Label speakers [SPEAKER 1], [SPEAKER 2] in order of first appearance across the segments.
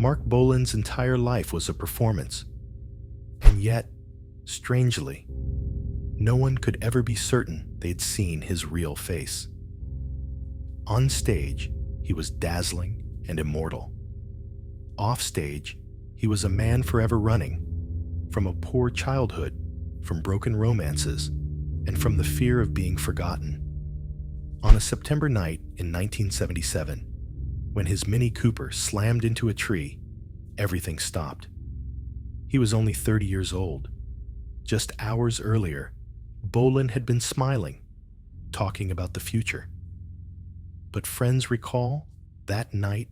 [SPEAKER 1] Marc Bolan's entire life was a performance. And yet, strangely, no one could ever be certain they'd seen his real face. On stage, he was dazzling and immortal. Off stage, he was a man forever running, from a poor childhood, from broken romances, and from the fear of being forgotten. On a September night in 1977, when his Mini Cooper slammed into a tree, everything stopped. He was only 30 years old. Just hours earlier, Bolan had been smiling, talking about the future. But friends recall, that night,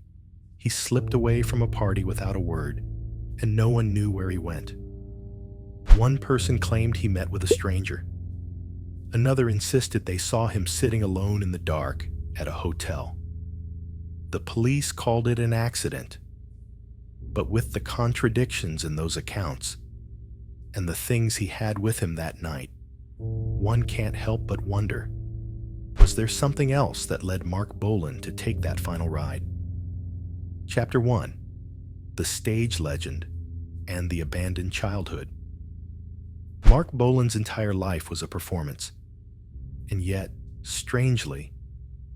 [SPEAKER 1] he slipped away from a party without a word, and no one knew where he went. One person claimed he met with a stranger. Another insisted they saw him sitting alone in the dark at a hotel. The police called it an accident. But with the contradictions in those accounts, and the things he had with him that night, one can't help but wonder, was there something else that led Marc Bolan to take that final ride? Chapter 1: The Stage Legend and the Abandoned Childhood. Marc Bolan's entire life was a performance, and yet, strangely,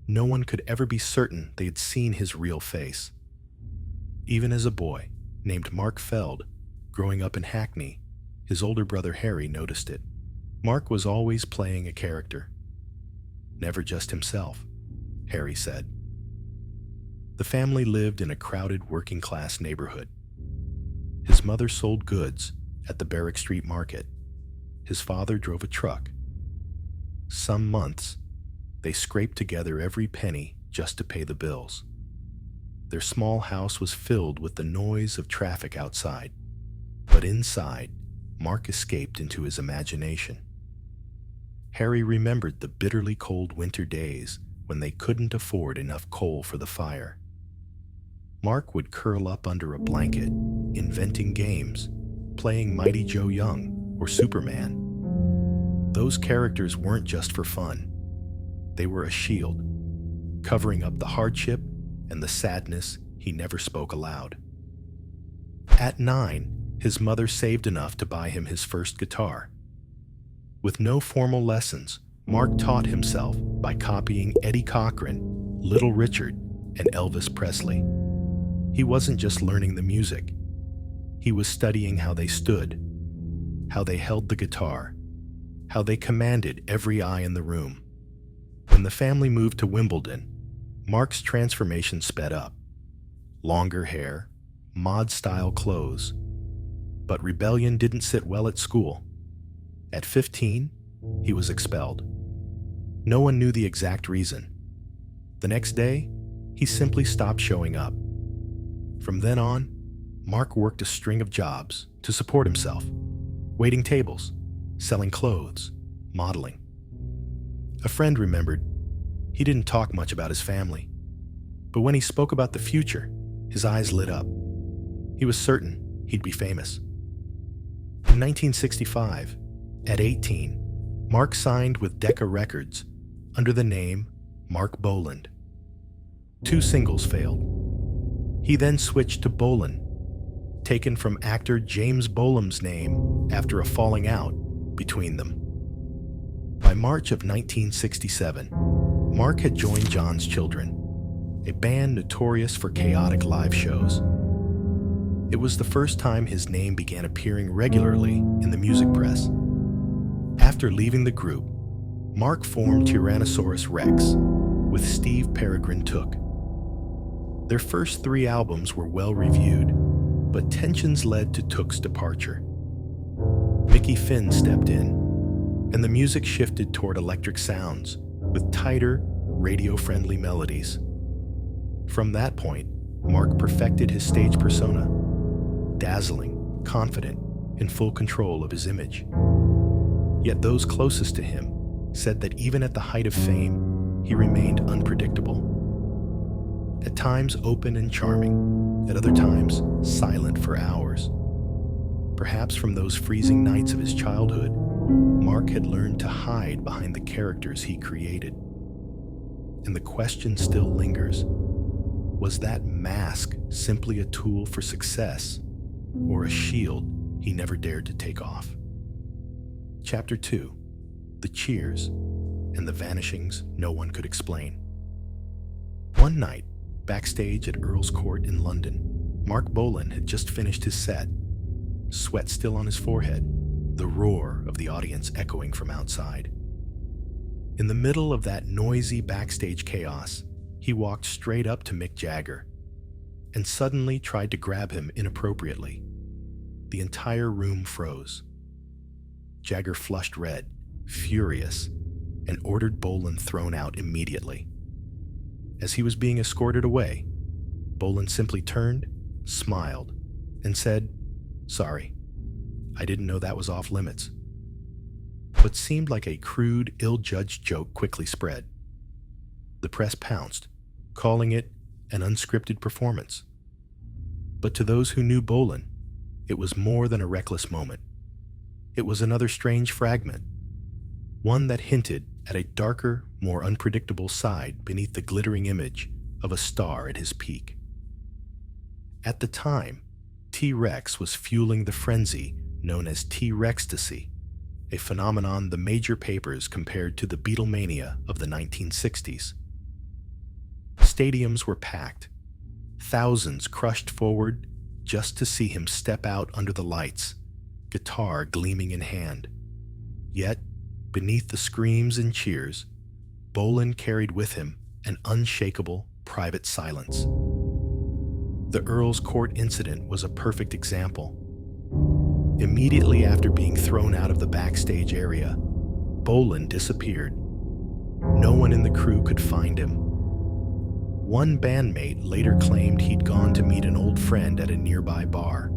[SPEAKER 1] no one could ever be certain they had seen his real face. Even as a boy named Mark Feld, growing up in Hackney, his older brother Harry noticed it. Mark was always playing a character. Never just himself, Harry said. The family lived in a crowded working-class neighborhood. His mother sold goods at the Barrack Street Market. His father drove a truck. Some months, they scraped together every penny just to pay the bills. Their small house was filled with the noise of traffic outside, but inside, Mark escaped into his imagination. Harry remembered the bitterly cold winter days when they couldn't afford enough coal for the fire. Mark would curl up under a blanket, inventing games, playing Mighty Joe Young or Superman. Those characters weren't just for fun. They were a shield, covering up the hardship and the sadness he never spoke aloud. At 9, his mother saved enough to buy him his first guitar. With no formal lessons, Mark taught himself by copying Eddie Cochran, Little Richard, and Elvis Presley. He wasn't just learning the music. He was studying how they stood, how they held the guitar, how they commanded every eye in the room. When the family moved to Wimbledon, Mark's transformation sped up. Longer hair, mod-style clothes. But rebellion didn't sit well at school. At 15, he was expelled. No one knew the exact reason. The next day, he simply stopped showing up. From then on, Mark worked a string of jobs to support himself, waiting tables, selling clothes, modeling. A friend remembered he didn't talk much about his family, but when he spoke about the future, his eyes lit up. He was certain he'd be famous. In 1965, at 18, Mark signed with Decca Records under the name Marc Bolan. 2 singles failed. He then switched to Bolan, taken from actor James Bolam's name after a falling out between them. By March of 1967, Mark had joined John's Children, a band notorious for chaotic live shows. It was the first time his name began appearing regularly in the music press. After leaving the group, Mark formed Tyrannosaurus Rex with Steve Peregrine Took. Their first 3 albums were well reviewed, but tensions led to Took's departure. Mickey Finn stepped in, and the music shifted toward electric sounds with tighter, radio-friendly melodies. From that point, Mark perfected his stage persona, dazzling, confident, in full control of his image. Yet those closest to him said that even at the height of fame, he remained unpredictable. At times open and charming, at other times silent for hours. Perhaps from those freezing nights of his childhood, Mark had learned to hide behind the characters he created. And the question still lingers, Was that mask simply a tool for success, or a shield he never dared to take off? Chapter 2. The Cheers and the Vanishings No One Could Explain. One night, backstage at Earl's Court in London, Marc Bolan had just finished his set, sweat still on his forehead, the roar of the audience echoing from outside. In the middle of that noisy backstage chaos, he walked straight up to Mick Jagger and suddenly tried to grab him inappropriately. The entire room froze. Jagger flushed red, furious, and ordered Bolan thrown out immediately. As he was being escorted away, Bolan simply turned, smiled, and said, "Sorry, I didn't know that was off limits." What seemed like a crude, ill-judged joke quickly spread. The press pounced, calling it an unscripted performance. But to those who knew Bolan, it was more than a reckless moment. It was another strange fragment, one that hinted at a darker, more unpredictable side beneath the glittering image of a star at his peak. At the time, TRex was fueling the frenzy known as T-Rextasy, a phenomenon the major papers compared to the Beatlemania of the 1960s. Stadiums were packed. Thousands crushed forward just to see him step out under the lights, guitar gleaming in hand. Yet, beneath the screams and cheers, Bolan carried with him an unshakable, private silence. The Earl's Court incident was a perfect example. Immediately after being thrown out of the backstage area, Bolan disappeared. No one in the crew could find him. One bandmate later claimed he'd gone to meet an old friend at a nearby bar.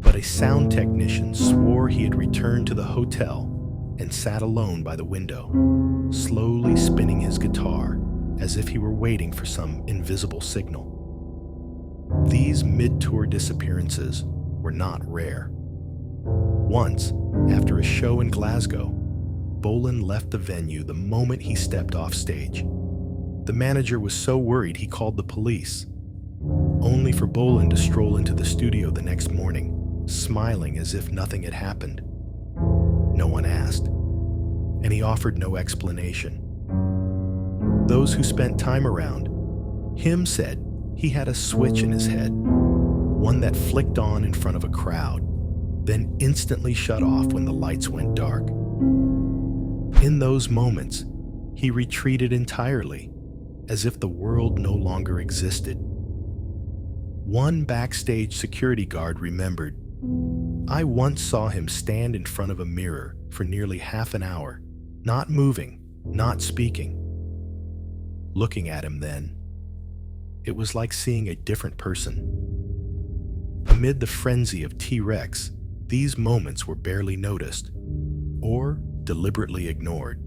[SPEAKER 1] But a sound technician swore he had returned to the hotel and sat alone by the window, slowly spinning his guitar as if he were waiting for some invisible signal. These mid-tour disappearances were not rare. Once, after a show in Glasgow, Bolan left the venue the moment he stepped off stage. The manager was so worried he called the police, only for Bolan to stroll into the studio the next morning, smiling as if nothing had happened. No one asked, and he offered no explanation. Those who spent time around him said he had a switch in his head, one that flicked on in front of a crowd, then instantly shut off when the lights went dark. In those moments, he retreated entirely, as if the world no longer existed. One backstage security guard remembered, "I once saw him stand in front of a mirror for nearly half an hour, not moving, not speaking. Looking at him then, it was like seeing a different person." Amid the frenzy of TRex, these moments were barely noticed, or deliberately ignored.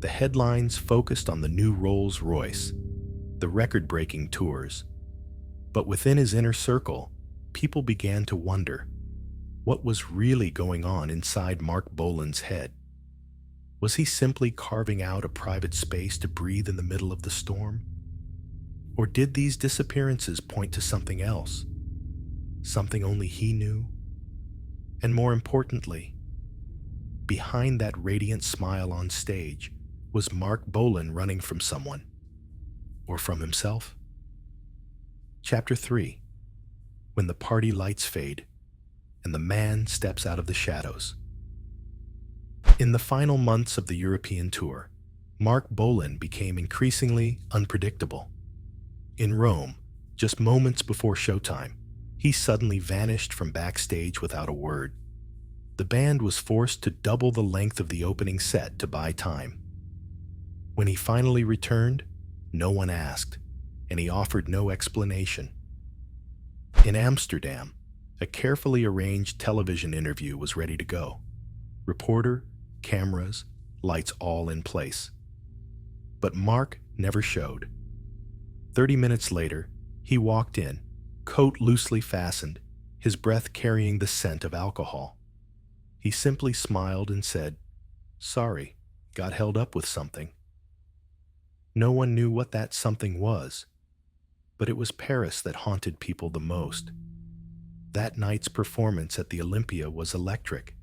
[SPEAKER 1] The headlines focused on the new Rolls-Royce, the record-breaking tours. But within his inner circle, people began to wonder, what was really going on inside Marc Bolan's head? Was he simply carving out a private space to breathe in the middle of the storm? Or did these disappearances point to something else? Something only he knew? And more importantly, behind that radiant smile on stage was Marc Bolan running from someone, or from himself? Chapter 3. When the party lights fade, and the man steps out of the shadows. In the final months of the European tour, Marc Bolan became increasingly unpredictable. In Rome, just moments before showtime, he suddenly vanished from backstage without a word. The band was forced to double the length of the opening set to buy time. When he finally returned, no one asked, and he offered no explanation. In Amsterdam, a carefully arranged television interview was ready to go. Reporter, cameras, lights all in place. But Mark never showed. 30 minutes later, he walked in, coat loosely fastened, his breath carrying the scent of alcohol. He simply smiled and said, "Sorry, got held up with something." No one knew what that something was, But it was Paris that haunted people the most. That night's performance at the Olympia was electric.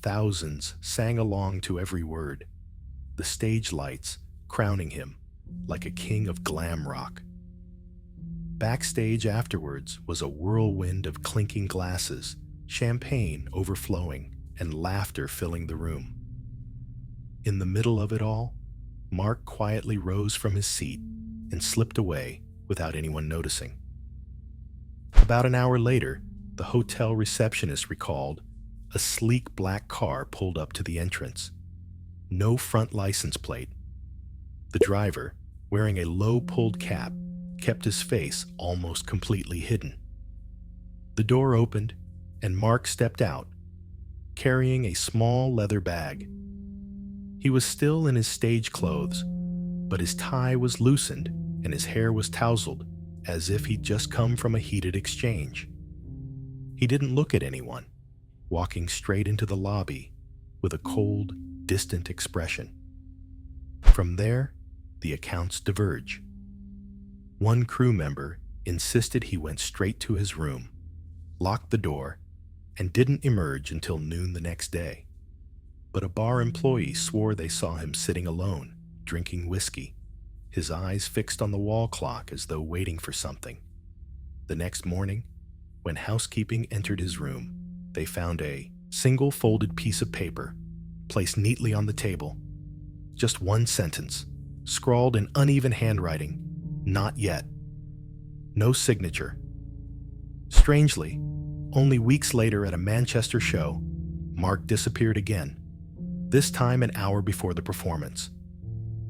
[SPEAKER 1] Thousands sang along to every word, the stage lights crowning him like a king of glam rock. Backstage afterwards was a whirlwind of clinking glasses, champagne overflowing, and laughter filling the room. In the middle of it all, Mark quietly rose from his seat and slipped away without anyone noticing. About an hour later, the hotel receptionist recalled a sleek black car pulled up to the entrance. No front license plate. The driver, wearing a low-pulled cap, kept his face almost completely hidden. The door opened, and Mark stepped out, carrying a small leather bag. He was still in his stage clothes, but his tie was loosened and his hair was tousled as if he'd just come from a heated exchange. He didn't look at anyone, walking straight into the lobby with a cold, distant expression. From there, the accounts diverge. One crew member insisted he went straight to his room, locked the door, and didn't emerge until noon the next day. But a bar employee swore they saw him sitting alone, drinking whiskey, his eyes fixed on the wall clock as though waiting for something. The next morning, when housekeeping entered his room, they found a single folded piece of paper placed neatly on the table. Just one sentence, scrawled in uneven handwriting, "Not yet." No signature. Strangely, only weeks later at a Manchester show, Mark disappeared again, this time an hour before the performance.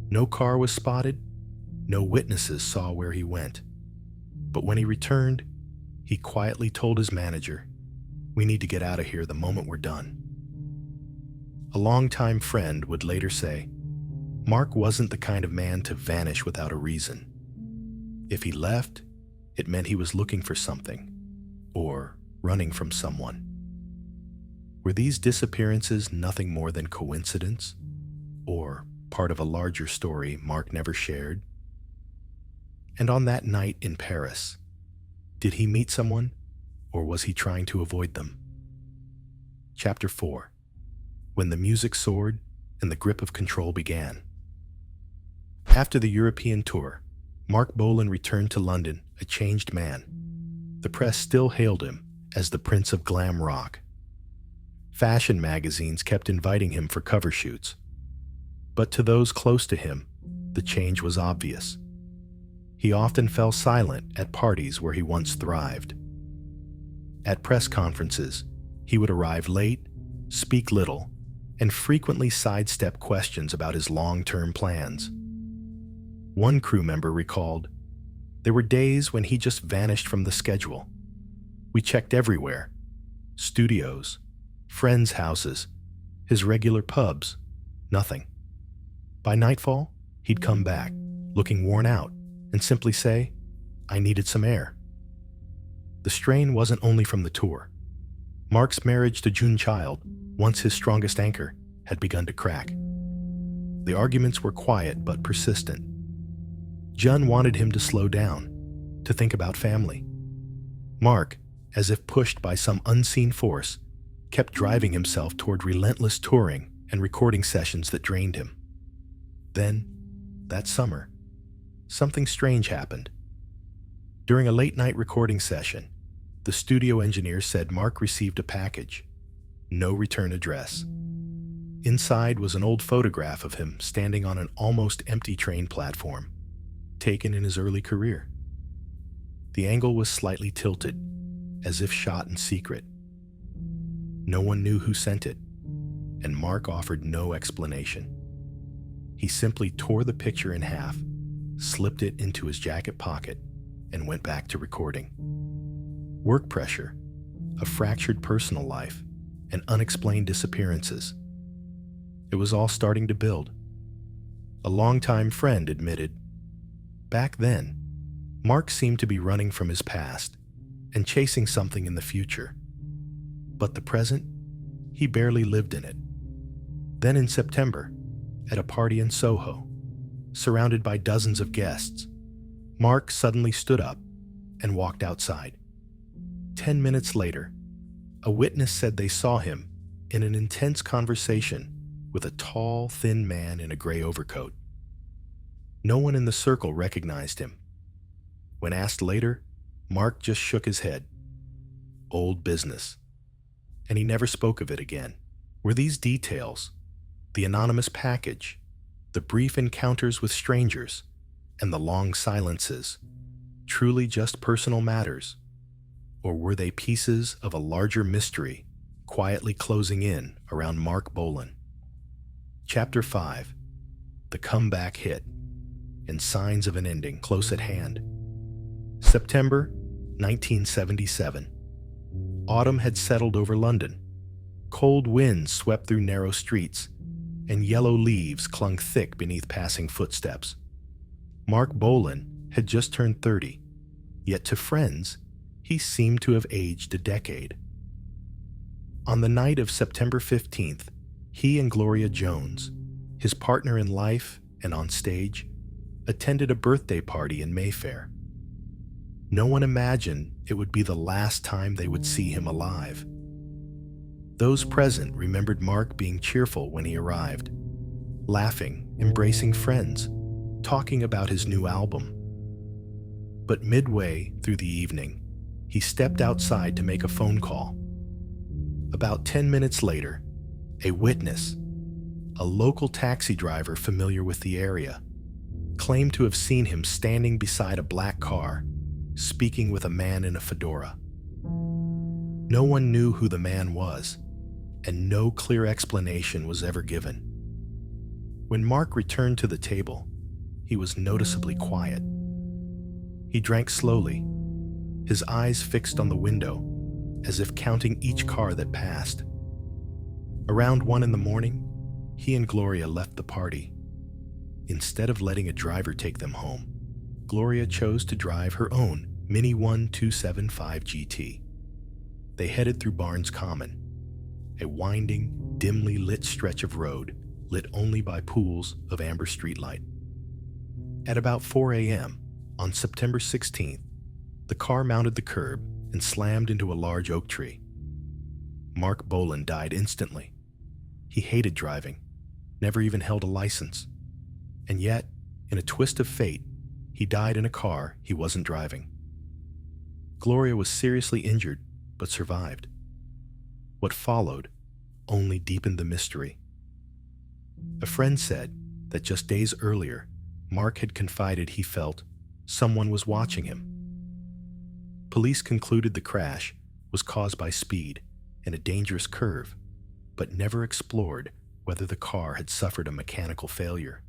[SPEAKER 1] No car was spotted, no witnesses saw where he went. But when he returned, he quietly told his manager, "We need to get out of here the moment we're done." A longtime friend would later say, Mark wasn't the kind of man to vanish without a reason. If he left, it meant he was looking for something, or running from someone. Were these disappearances nothing more than coincidence, or part of a larger story Mark never shared? And on that night in Paris, did he meet someone, or was he trying to avoid them? Chapter 4. When the music soared and the grip of control began. After the European tour, Marc Bolan returned to London a changed man. The press still hailed him as the Prince of Glam Rock. Fashion magazines kept inviting him for cover shoots. But to those close to him, the change was obvious. He often fell silent at parties where he once thrived. At press conferences, he would arrive late, speak little, and frequently sidestep questions about his long-term plans. One crew member recalled, "There were days when he just vanished from the schedule. We checked everywhere: studios, friends' houses, his regular pubs, nothing. By nightfall, he'd come back, looking worn out, and simply say, 'I needed some air.'" The strain wasn't only from the tour. Mark's marriage to June Child, once his strongest anchor, had begun to crack. The arguments were quiet but persistent. Jun wanted him to slow down, to think about family. Mark, as if pushed by some unseen force, kept driving himself toward relentless touring and recording sessions that drained him. Then, that summer, something strange happened. During a late-night recording session, the studio engineer said Mark received a package. No return address. Inside was an old photograph of him standing on an almost empty train platform, taken in his early career. The angle was slightly tilted, as if shot in secret. No one knew who sent it, and Mark offered no explanation. He simply tore the picture in half, slipped it into his jacket pocket, and went back to recording. Work pressure, a fractured personal life, and unexplained disappearances. It was all starting to build. A longtime friend admitted, back then, Mark seemed to be running from his past and chasing something in the future. But the present, he barely lived in it. Then in September, at a party in Soho, surrounded by dozens of guests, Mark suddenly stood up and walked outside. 10 minutes later, a witness said they saw him in an intense conversation with a tall, thin man in a gray overcoat. No one in the circle recognized him. When asked later, Mark just shook his head. Old business. And he never spoke of it again. Were these details, the anonymous package, the brief encounters with strangers, and the long silences, truly just personal matters? Or were they pieces of a larger mystery quietly closing in around Marc Bolan? Chapter 5. The Comeback Hit and Signs of an Ending Close at Hand. September 1977. Autumn had settled over London. Cold winds swept through narrow streets, and yellow leaves clung thick beneath passing footsteps. Marc Bolan had just turned 30, yet to friends, he seemed to have aged a decade. On the night of September 15th, he and Gloria Jones, his partner in life and on stage, attended a birthday party in Mayfair. No one imagined it would be the last time they would see him alive. Those present remembered Mark being cheerful when he arrived, laughing, embracing friends, talking about his new album. But midway through the evening, he stepped outside to make a phone call. About 10 minutes later, a witness, a local taxi driver familiar with the area, claimed to have seen him standing beside a black car, speaking with a man in a fedora. No one knew who the man was, and no clear explanation was ever given. When Mark returned to the table, he was noticeably quiet. He drank slowly, his eyes fixed on the window, as if counting each car that passed. Around 1 a.m, he and Gloria left the party. Instead of letting a driver take them home, Gloria chose to drive her own Mini 1275 GT. They headed through Barnes Common, a winding, dimly lit stretch of road lit only by pools of amber streetlight. At about 4 a.m. on September 16th, the car mounted the curb and slammed into a large oak tree. Marc Bolan died instantly. He hated driving, never even held a license. And yet, in a twist of fate, he died in a car he wasn't driving. Gloria was seriously injured, but survived. What followed only deepened the mystery. A friend said that just days earlier, Mark had confided he felt someone was watching him. Police concluded the crash was caused by speed and a dangerous curve, but never explored whether the car had suffered a mechanical failure.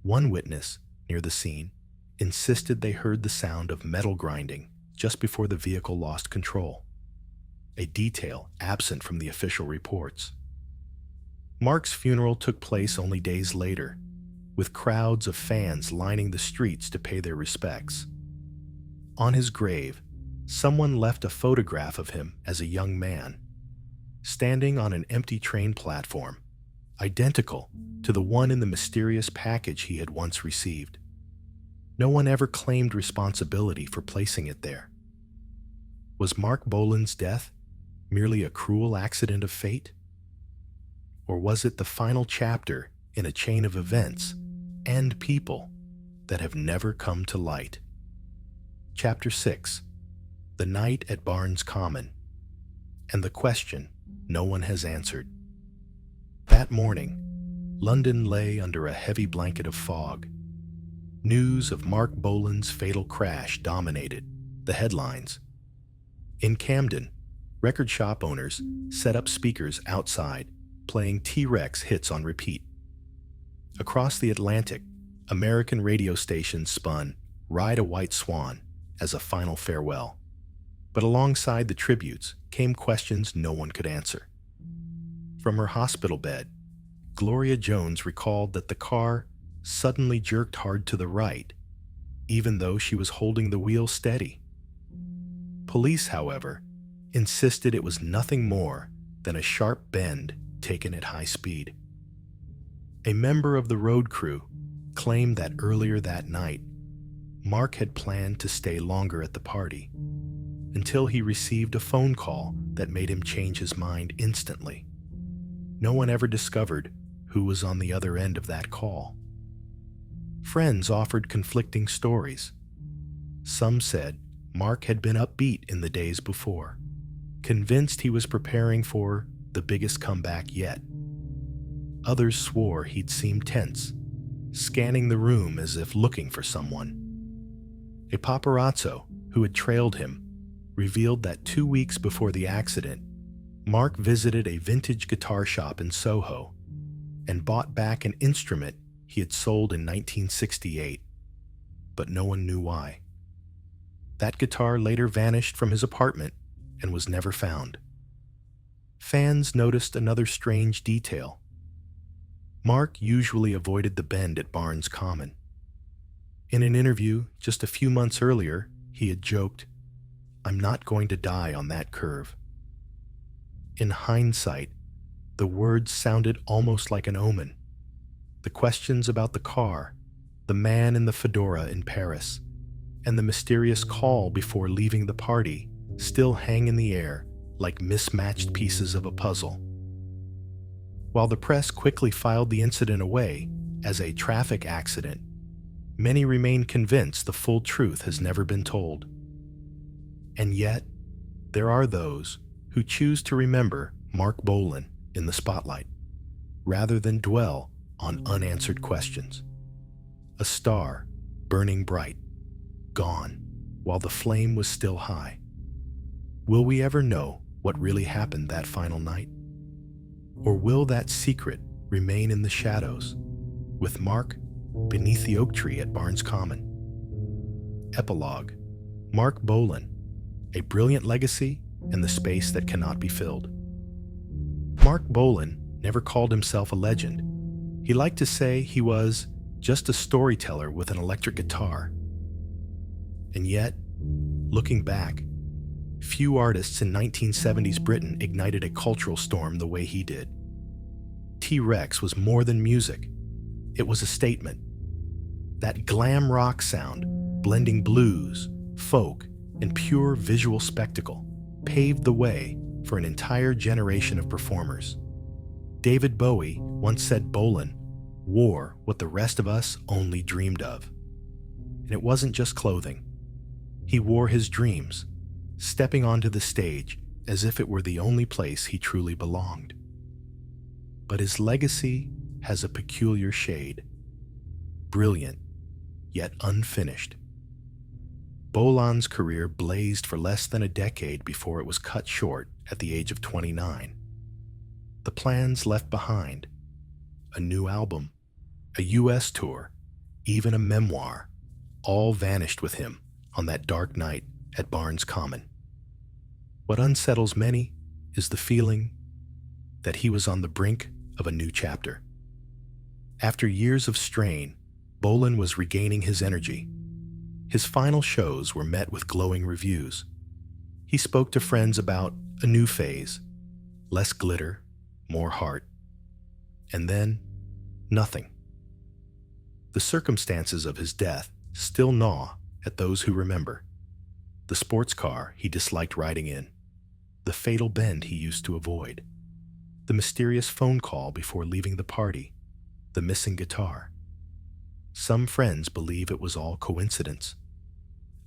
[SPEAKER 1] One witness near the scene insisted they heard the sound of metal grinding just before the vehicle lost control, a detail absent from the official reports. Mark's funeral took place only days later, with crowds of fans lining the streets to pay their respects. On his grave, someone left a photograph of him as a young man, standing on an empty train platform, identical to the one in the mysterious package he had once received. No one ever claimed responsibility for placing it there. Was Marc Bolan's death merely a cruel accident of fate? Or was it the final chapter in a chain of events and people that have never come to light? Chapter 6. The Night at Barnes Common, and the question no one has answered. That morning, London lay under a heavy blanket of fog. News of Marc Bolan's fatal crash dominated the headlines. In Camden, record shop owners set up speakers outside, playing TRex hits on repeat. Across the Atlantic, American radio stations spun Ride a White Swan as a final farewell. But alongside the tributes came questions no one could answer. From her hospital bed, Gloria Jones recalled that the car suddenly jerked hard to the right, even though she was holding the wheel steady. Police, however, insisted it was nothing more than a sharp bend taken at high speed. A member of the road crew claimed that earlier that night, Mark had planned to stay longer at the party until he received a phone call that made him change his mind instantly. No one ever discovered who was on the other end of that call. Friends offered conflicting stories. Some said Mark had been upbeat in the days before, convinced he was preparing for the biggest comeback yet. Others swore he'd seemed tense, scanning the room as if looking for someone. A paparazzo who had trailed him revealed that 2 weeks before the accident, Mark visited a vintage guitar shop in Soho and bought back an instrument he had sold in 1968, but no one knew why. That guitar later vanished from his apartment and was never found. Fans noticed another strange detail. Mark usually avoided the bend at Barnes Common. In an interview just a few months earlier, he had joked, "I'm not going to die on that curve." In hindsight, the words sounded almost like an omen. The questions about the car, the man in the fedora in Paris, and the mysterious call before leaving the party still hang in the air like mismatched pieces of a puzzle. While the press quickly filed the incident away as a traffic accident, many remain convinced the full truth has never been told. And yet, there are those who choose to remember Marc Bolan in the spotlight, rather than dwell on unanswered questions. A star, burning bright, gone, while the flame was still high. Will we ever know what really happened that final night? Or will that secret remain in the shadows, with Mark beneath the oak tree at Barnes Common? Epilogue, Marc Bolan, a brilliant legacy and the space that cannot be filled. Marc Bolan never called himself a legend. He liked to say he was just a storyteller with an electric guitar. And yet, looking back, few artists in 1970s Britain ignited a cultural storm the way he did. TRex was more than music. It was a statement. That glam rock sound, blending blues, folk, and pure visual spectacle, paved the way for an entire generation of performers. David Bowie once said Bolan wore what the rest of us only dreamed of. And it wasn't just clothing. He wore his dreams, stepping onto the stage as if it were the only place he truly belonged. But his legacy has a peculiar shade. Brilliant, yet unfinished. Bolan's career blazed for less than a decade before it was cut short at the age of 29. The plans left behind, a new album, a US tour, even a memoir, all vanished with him on that dark night at Barnes Common. What unsettles many is the feeling that he was on the brink of a new chapter. After years of strain, Bolan was regaining his energy. His final shows were met with glowing reviews. He spoke to friends about a new phase, less glitter, more heart. And then, nothing. The circumstances of his death still gnaw at those who remember. The sports car he disliked riding in, the fatal bend he used to avoid, the mysterious phone call before leaving the party, the missing guitar. Some friends believe it was all coincidence.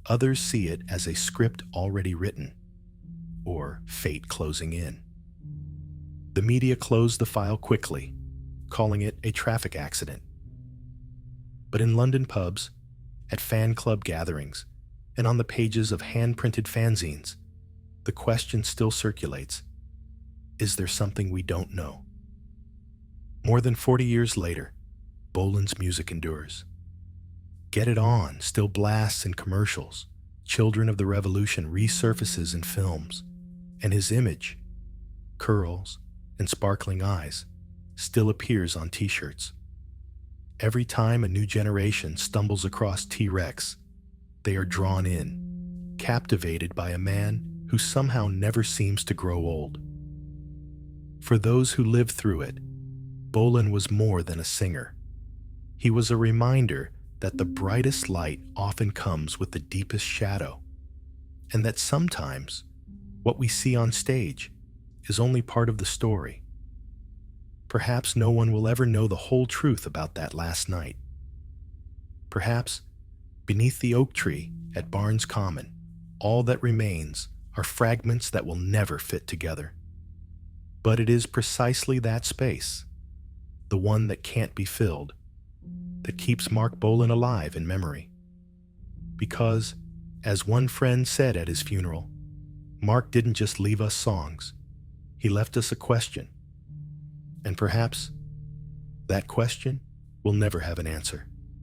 [SPEAKER 1] Others see it as a script already written, or fate closing in. The media closed the file quickly, calling it a traffic accident. But in London pubs, at fan club gatherings, and on the pages of hand-printed fanzines, the question still circulates: is there something we don't know? More than 40 years later, Bolan's music endures. Get It On still blasts in commercials, Children of the Revolution resurfaces in films, and his image, curls and sparkling eyes, still appears on t-shirts. Every time a new generation stumbles across TRex, they are drawn in, captivated by a man who somehow never seems to grow old. For those who lived through it, Bolan was more than a singer. He was a reminder that the brightest light often comes with the deepest shadow, and that sometimes what we see on stage is only part of the story. Perhaps no one will ever know the whole truth about that last night. Perhaps beneath the oak tree at Barnes Common, all that remains are fragments that will never fit together. But it is precisely that space, the one that can't be filled, that keeps Marc Bolan alive in memory. Because, as one friend said at his funeral, Mark didn't just leave us songs, he left us a question. And perhaps that question will never have an answer.